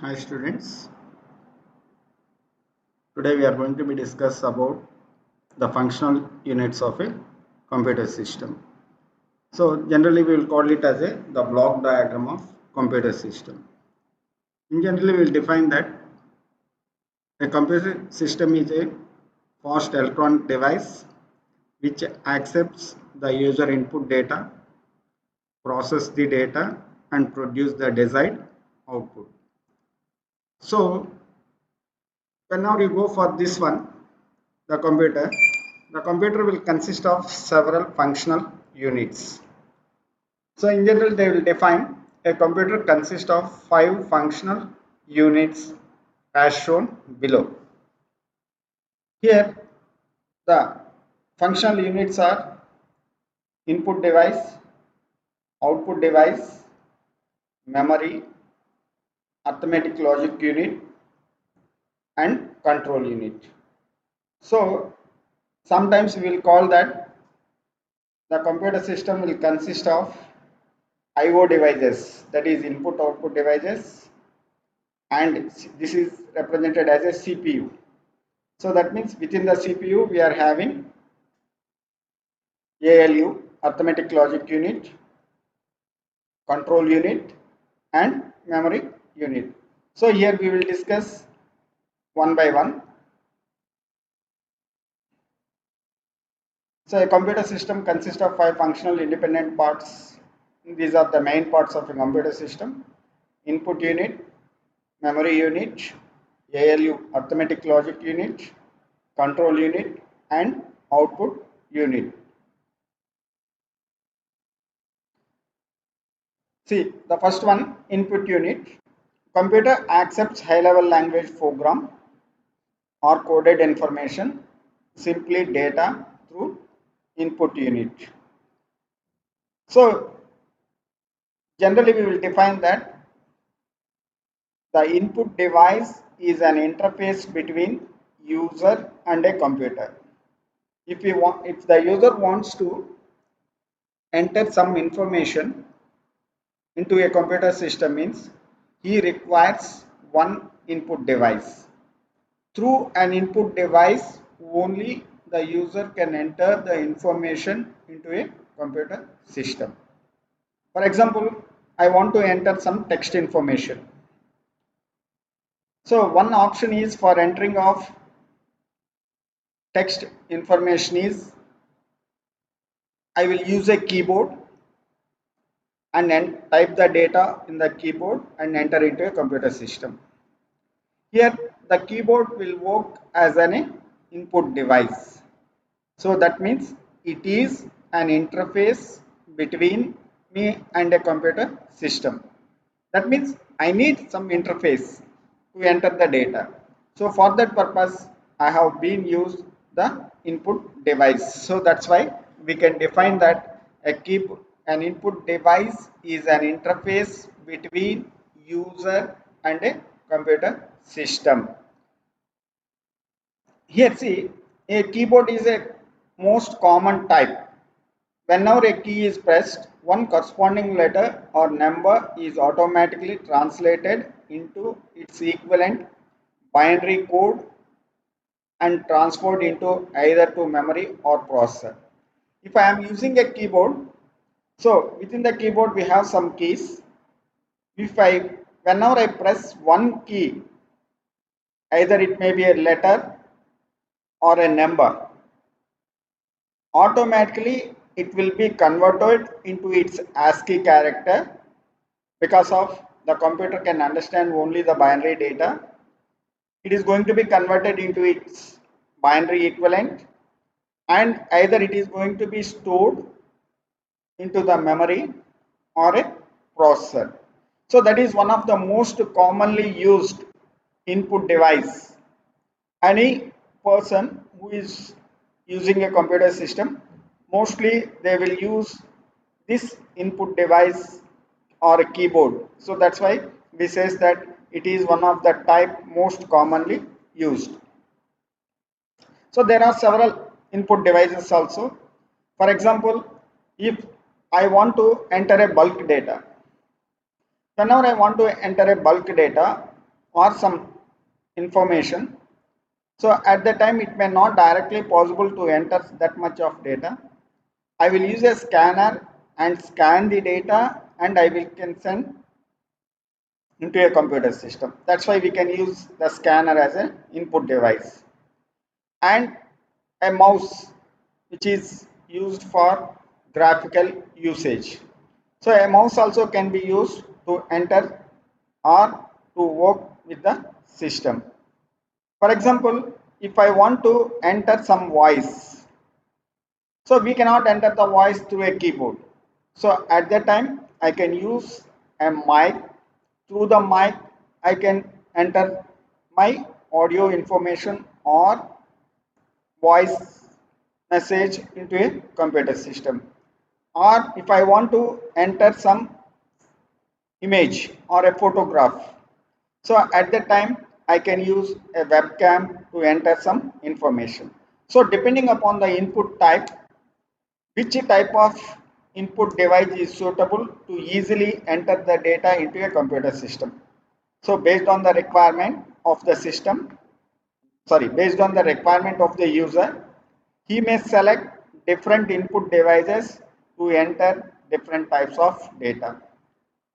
Hi students, today we are going to be discuss about the functional units of a computer system. So generally we will call it as the block diagram of computer system. In generally we will define that a computer system is a fast electronic device which accepts the user input data, process the data and produce the desired output. So when now you go for this one, the computer will consist of several functional units. So in general they will define a computer consists of 5 functional units as shown below. Here the functional units are input device, output device, memory, arithmetic logic unit and control unit. So sometimes we will call that the computer system will consist of IO devices, that is input output devices, and this is represented as a CPU. So that means within the CPU we are having ALU, arithmetic logic unit, control unit and memory unit. So here we will discuss one by one. So a computer system consists of 5 functional independent parts. These are the main parts of a computer system: input unit, memory unit, ALU, arithmetic logic unit, control unit and output unit. See, the first one, input unit. Computer accepts high level language program or coded information, simply data through input unit. So generally we will define that the input device is an interface between user and a computer. If the user wants to enter some information into a computer system, means he requires one input device. Through an input device only the user can enter the information into a computer system. For example, I want to enter some text information. So one option is for entering of text information is I will use a keyboard and then type the data in the keyboard and enter into a computer system. Here the keyboard will work as an input device. So that means it is an interface between me and a computer system. That means I need some interface to enter the data. So for that purpose I have been used the input device. So that's why we can define that an input device is an interface between user and a computer system. Here see, a keyboard is a most common type. Whenever a key is pressed, one corresponding letter or number is automatically translated into its equivalent binary code and transferred into either to memory or processor. If I am using a keyboard, so within the keyboard we have some keys. Whenever I press one key, either it may be a letter or a number, automatically it will be converted into its ASCII character because of the computer can understand only the binary data. It is going to be converted into its binary equivalent and either it is going to be stored into the memory or a processor. So that is one of the most commonly used input device. Any person who is using a computer system, mostly they will use this input device or a keyboard. So that's why we says that it is one of the type most commonly used. So there are several input devices also. For example, if I want to enter a bulk data, whenever I want to enter a bulk data, or some information. So at the time it may not directly possible to enter that much of data. I will use a scanner and scan the data, and I will can send into a computer system. That's why we can use the scanner as an input device, and a mouse which is used for graphical usage. So a mouse also can be used to enter or to work with the system. For example, if I want to enter some voice, so we cannot enter the voice through a keyboard. So at that time, I can use a mic. Through the mic, I can enter my audio information or voice message into a computer system. Or if I want to enter some image or a photograph, so at that time I can use a webcam to enter some information. So depending upon the input type, which type of input device is suitable to easily enter the data into a computer system. So based on the requirement of the system, based on the requirement of the user, he may select different input devices to enter different types of data.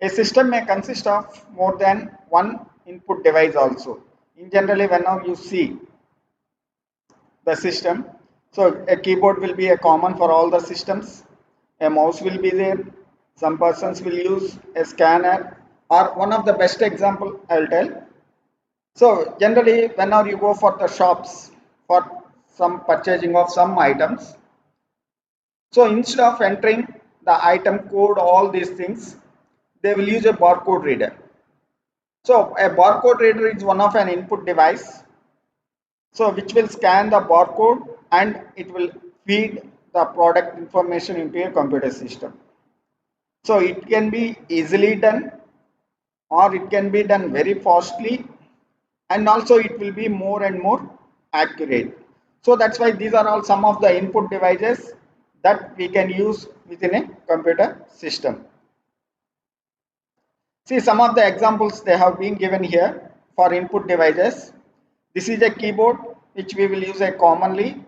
A system may consist of more than one input device also. In generally, whenever you see the system, so a keyboard will be a common for all the systems. A mouse will be there. Some persons will use a scanner, or one of the best example I will tell. So generally, whenever you go for the shops for some purchasing of some items, so instead of entering the item code, all these things, they will use a barcode reader. So a barcode reader is one of an input device, so which will scan the barcode and it will feed the product information into a computer system. So it can be easily done, or it can be done very fastly, and also it will be more and more accurate. So that's why these are all some of the input devices that we can use within a computer system. See some of the examples they have been given here for input devices. This is a keyboard which we will use commonly,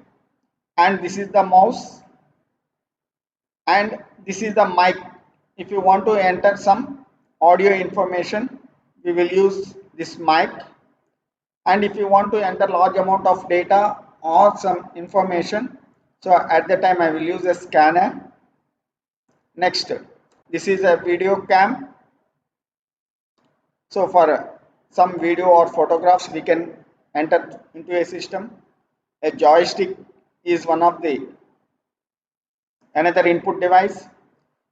and this is the mouse, and this is the mic. If you want to enter some audio information, we will use this mic, and if you want to enter large amount of data or some information, so at the time I will use a scanner. Next, this is a video cam. So for some video or photographs we can enter into a system. A joystick is one of the another input device.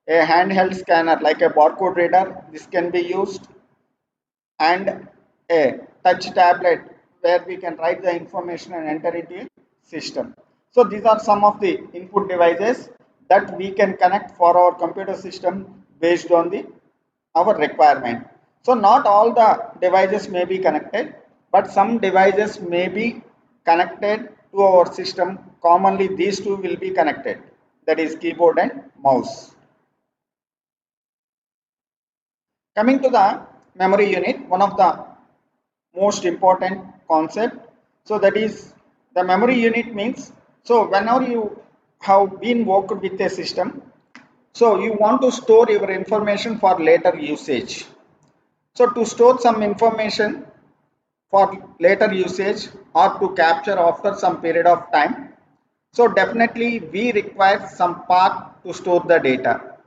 A handheld scanner like a barcode reader, this can be used, and a touch tablet where we can write the information and enter it in system. So these are some of the input devices that we can connect for our computer system based on the our requirement. So not all the devices may be connected, but some devices may be connected to our system. Commonly these two will be connected, that is keyboard and mouse. Coming to the memory unit, one of the most important concept. So that is the memory unit means, so whenever you have been worked with a system, so you want to store your information for later usage. So to store some information for later usage or to capture after some period of time, so definitely we require some path to store the data.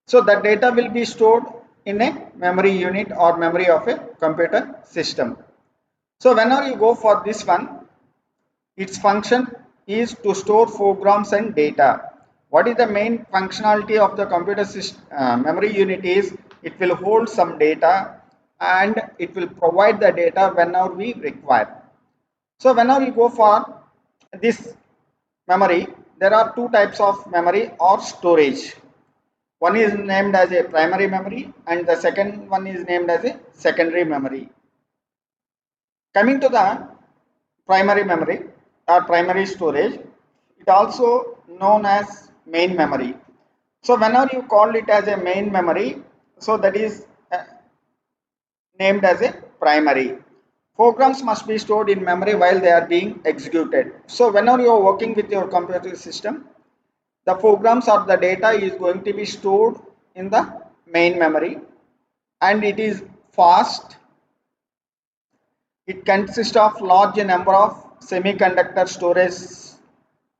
So the data will be stored in a memory unit or memory of a computer system. So whenever you go for this one, its function is to store programs and data. What is the main functionality of the computer system, memory unit is it will hold some data and it will provide the data whenever we require. So whenever you go for this memory, there are two types of memory or storage. One is named as a primary memory and the second one is named as a secondary memory. Coming to the primary memory or primary storage, it also known as main memory. So whenever you call it as a main memory, so that is named as a primary. Programs must be stored in memory while they are being executed. So whenever you are working with your computer system, the programs or the data is going to be stored in the main memory, and it is fast. It consists of large number of semiconductor storage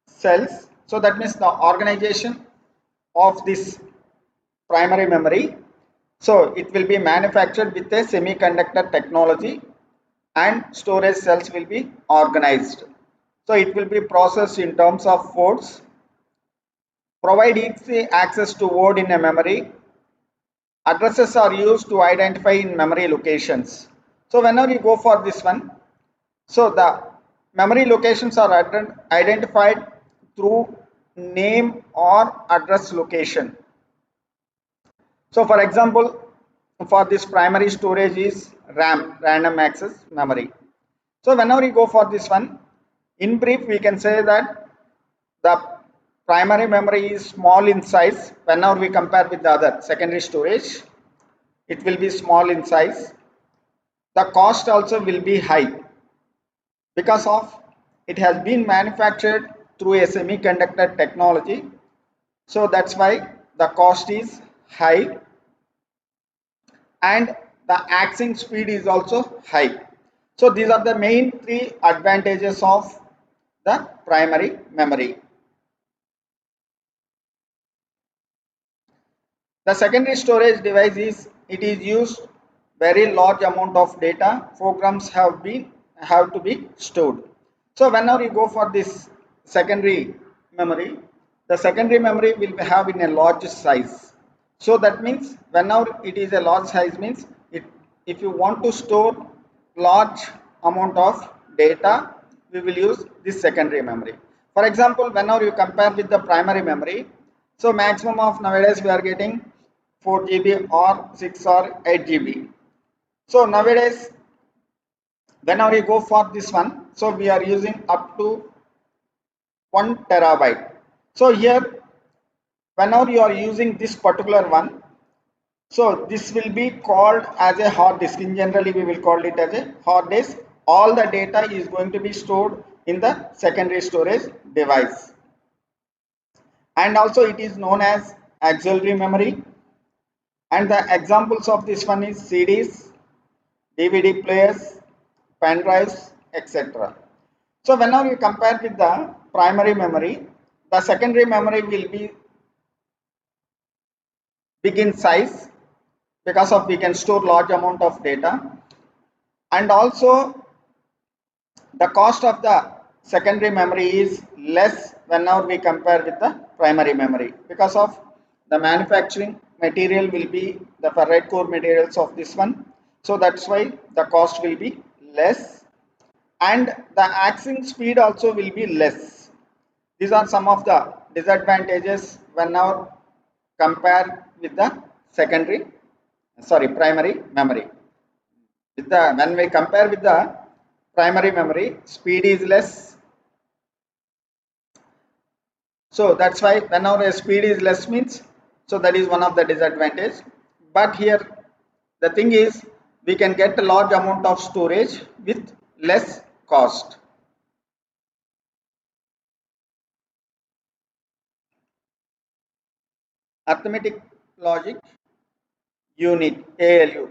cells. So that means the organization of this primary memory. So it will be manufactured with a semiconductor technology, and storage cells will be organized. So it will be processed in terms of words, provide easy access to word in a memory. Addresses are used to identify in memory locations. So whenever you go for this one, so the memory locations are identified through name or address location. So for example, for this primary storage is RAM, random access memory. So whenever you go for this one, in brief, we can say that the primary memory is small in size. Whenever we compare with the other secondary storage, it will be small in size. The cost also will be high because of it has been manufactured through a semiconductor technology. So that's why the cost is high, and the accessing speed is also high. So these are the main three advantages of the primary memory. The secondary storage device is used very large amount of data. Programs have to be stored. So whenever you go for this secondary memory, the secondary memory will be have in a large size. So that means whenever it is a large size means it, if you want to store large amount of data, we will use this secondary memory. For example, whenever you compare with the primary memory, so maximum of nowadays we are getting 4 GB or 6 or 8 GB. So nowadays whenever you go for this one, so we are using up to 1 terabyte. So here whenever you are using this particular one, so this will be called as a hard disk. In generally we will call it as a hard disk. All the data is going to be stored in the secondary storage device. And also it is known as auxiliary memory. And the examples of this one is CDs, DVD players, pen drives, etc. So whenever you compare with the primary memory, the secondary memory will be big in size because of we can store large amount of data, and also the cost of the secondary memory is less whenever we compare with the primary memory because of the manufacturing material will be the ferrite core materials of this one. So that's why the cost will be less, and the accessing speed also will be less. These are some of the disadvantages whenever compared with the secondary, sorry, primary memory. With the when we compare with the primary memory, speed is less. So that's why whenever a speed is less means, so that is one of the disadvantage. But here the thing is we can get a large amount of storage with less cost. Arithmetic logic unit, ALU.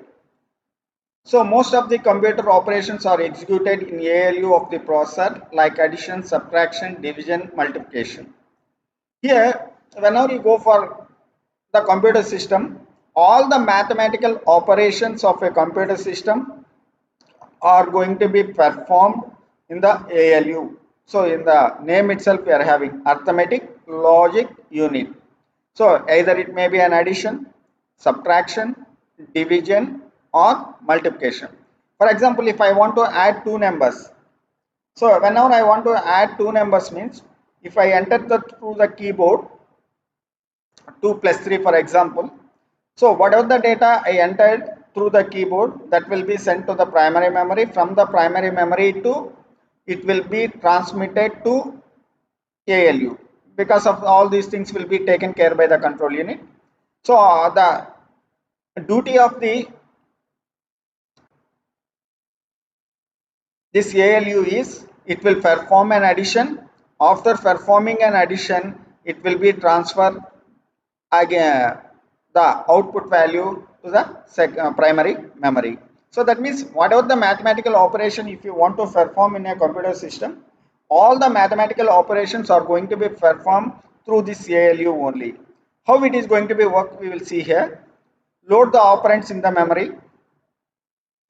So most of the computer operations are executed in ALU of the processor, like addition, subtraction, division, multiplication. Here, whenever you go for the computer system, all the mathematical operations of a computer system are going to be performed in the ALU. So in the name itself, we are having arithmetic logic unit. So either it may be an addition, subtraction, division, or multiplication. For example, if I want to add two numbers, so whenever I want to add two numbers means, if I enter through the keyboard 2 plus 3 for example, so whatever the data I entered through the keyboard, that will be sent to the primary memory. From the primary memory to it will be transmitted to ALU. Because of all these things will be taken care by the control unit. So the duty of the this ALU is, it will perform an addition. After performing an addition, it will be transfer again the output value to the primary memory. So that means whatever the mathematical operation if you want to perform in a computer system, all the mathematical operations are going to be performed through this ALU only. How it is going to be work, we will see here. Load the operands in the memory.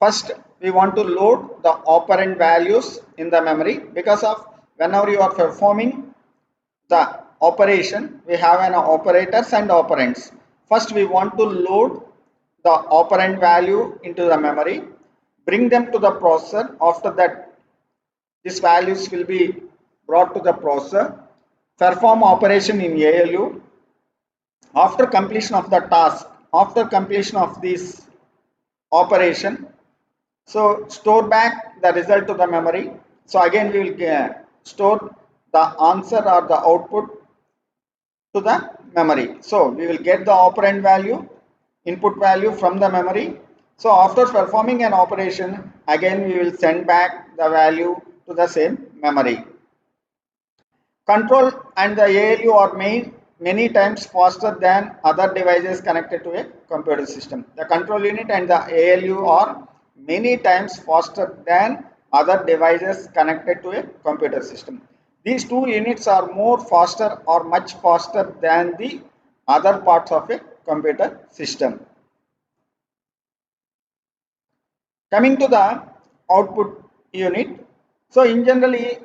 First, we want to load the operand values in the memory, because of whenever you are performing the operation, we have an operators and operands. First, we want to load the operand value into the memory, bring them to the processor. After that, these values will be brought to the processor, perform operation in ALU. After completion of the task, after completion of this operation, so store back the result to the memory. So again we will store the answer or the output to the memory. So we will get the operand value, input value from the memory. So after performing an operation, again we will send back the value to the same memory. Control and the ALU are many times faster than other devices connected to a computer system. The control unit and the ALU are many times faster than other devices connected to a computer system. These two units are more faster or much faster than the other parts of a computer system. Coming to the output unit. So in generally,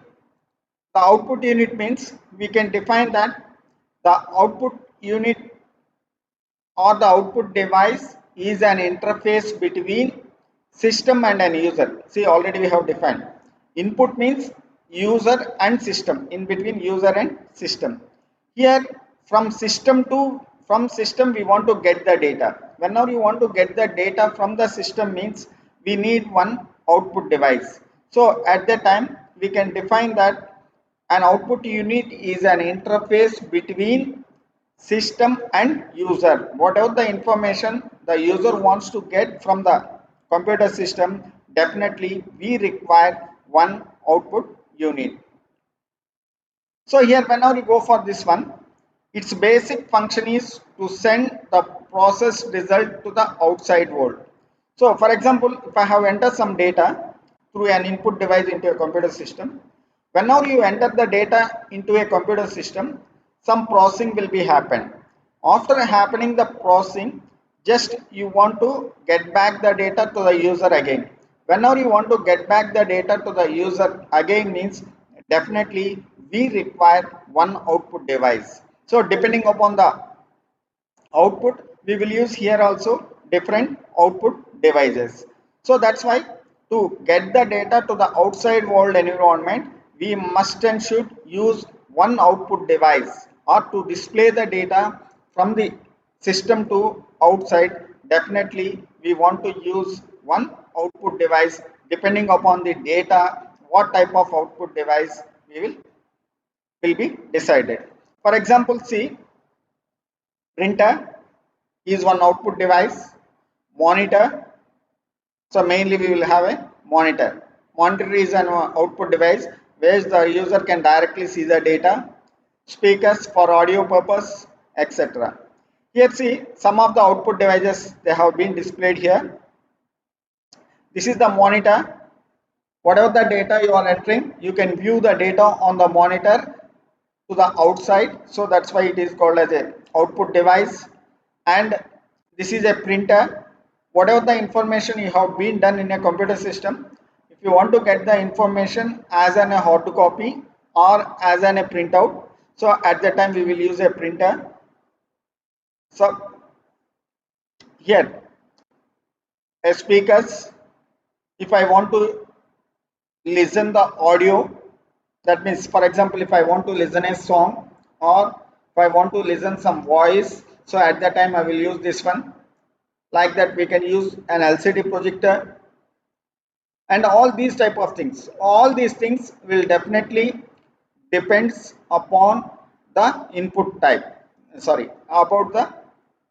the output unit means we can define that the output unit or the output device is an interface between system and an user. See, already we have defined. Input means user and system, in between user and system. Here from system we want to get the data. Whenever you want to get the data from the system means we need one output device. So at that time we can define that an output unit is an interface between system and user. Whatever the information the user wants to get from the computer system, definitely we require one output unit. So here whenever you go for this one, its basic function is to send the processed result to the outside world. So for example, if I have entered some data through an input device into a computer system, whenever you enter the data into a computer system, some processing will be happen. After happening the processing, just you want to get back the data to the user again. Whenever you want to get back the data to the user again means definitely we require one output device. So depending upon the output, we will use here also different output devices. So that's why to get the data to the outside world environment, we must and should use one output device, or to display the data from the system to outside, definitely we want to use one output device. Depending upon the data, what type of output device we will be decided. For example, see, printer is one output device, monitor. So mainly we will have a monitor. Monitor is an output device where the user can directly see the data, speakers for audio purpose, etc. Here see some of the output devices they have been displayed here. This is the monitor. Whatever the data you are entering, you can view the data on the monitor to the outside. So that's why it is called as a output device. And this is a printer. Whatever the information you have been done in a computer system, if you want to get the information as a hard copy or as a printout, so at that time we will use a printer. So here a speakers, if I want to listen the audio, that means for example if I want to listen a song or if I want to listen some voice, so at that time I will use this one. Like that we can use an LCD projector and all these type of things. All these things will definitely depends upon the input type, sorry, about the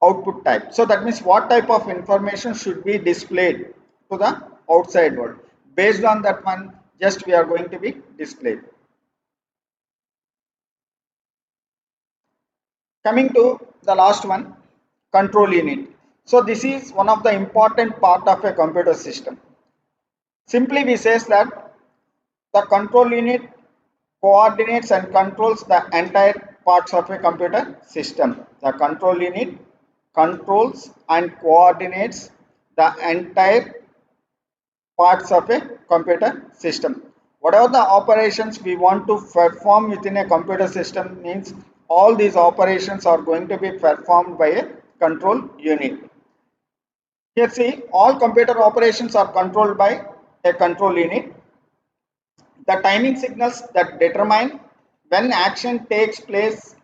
output type. So that means what type of information should be displayed to the outside world. Based on that one, just we are going to be displayed. Coming to the last one, control unit. So this is one of the important part of a computer system. Simply we says that the control unit coordinates and controls the entire parts of a computer system. The control unit controls and coordinates the entire parts of a computer system. Whatever the operations we want to perform within a computer system means all these operations are going to be performed by a control unit. Here see, all computer operations are controlled by a control unit. The timing signals that determine when action takes place,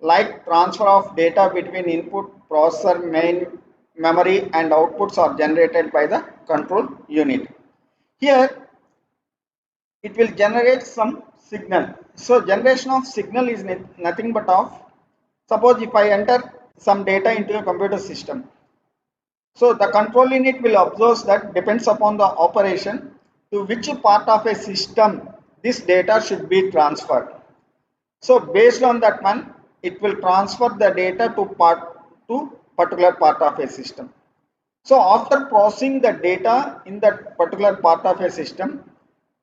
like transfer of data between input, processor, main memory and outputs, are generated by the control unit. Here it will generate some signal. So generation of signal is nothing but of, suppose if I enter some data into a computer system. So the control unit will observe that depends upon the operation to which part of a system this data should be transferred. So based on that one, it will transfer the data to particular part of a system. So after processing the data in that particular part of a system,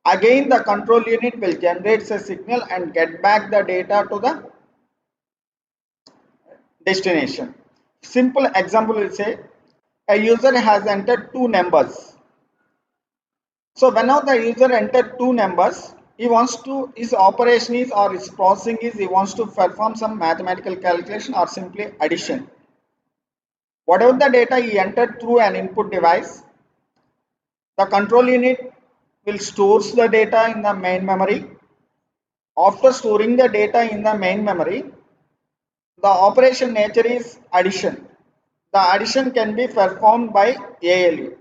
again the control unit will generate a signal and get back the data to the destination. Simple example will say a user has entered two numbers. So whenever the user entered two numbers, he wants to, his operation is or his processing is, he wants to perform some mathematical calculation or simply addition. Whatever the data he entered through an input device, the control unit will store the data in the main memory. After storing the data in the main memory, the operation nature is addition. The addition can be performed by ALU.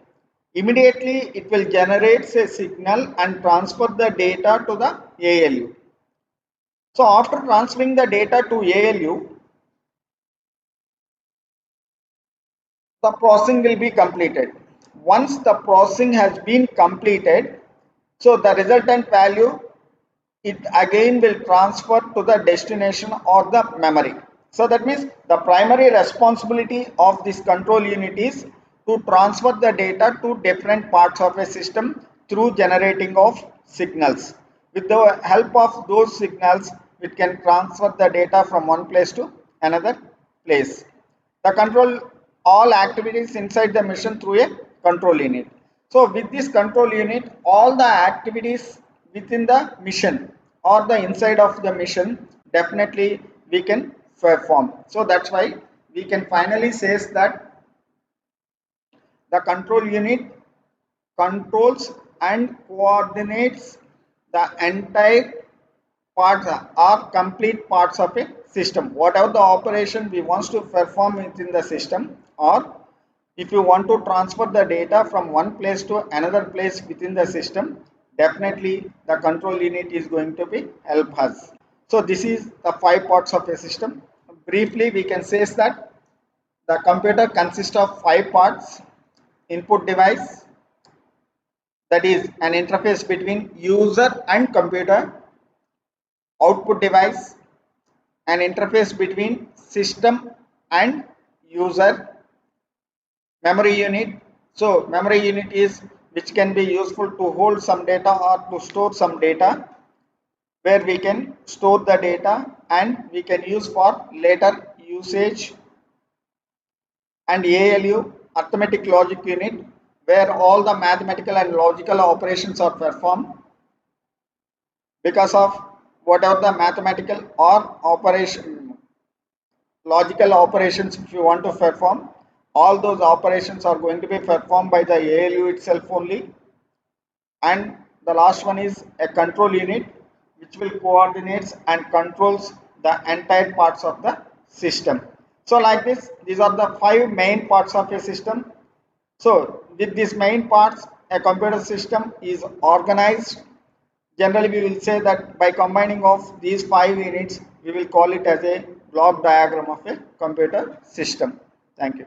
Immediately it will generate a signal and transfer the data to the ALU. So after transferring the data to ALU, the processing will be completed. Once the processing has been completed, so the resultant value, it again will transfer to the destination or the memory. So that means the primary responsibility of this control unit is to transfer the data to different parts of a system through generating of signals. With the help of those signals, it can transfer the data from one place to another place. The control all activities inside the mission through a control unit. So with this control unit, all the activities within the mission or the inside of the mission definitely we can perform. So that's why we can finally say that the control unit controls and coordinates the entire parts or complete parts of a system. Whatever the operation we want to perform within the system, or if you want to transfer the data from one place to another place within the system, definitely the control unit is going to be help us. So this is the 5 parts of a system. Briefly we can say that the computer consists of 5 parts: input device, that is an interface between user and computer; output device, an interface between system and user; memory unit. So memory unit is which can be useful to hold some data or to store some data, where we can store the data and we can use for later usage; and ALU, arithmetic logic unit, where all the mathematical and logical operations are performed because of whatever the mathematical or operation logical operations if you want to perform, all those operations are going to be performed by the ALU itself only. And the last one is a control unit which will coordinates and controls the entire parts of the system. So like this, these are the 5 main parts of a system. So with these main parts, a computer system is organized. Generally we will say that by combining of these 5 units, we will call it as a block diagram of a computer system. Thank you.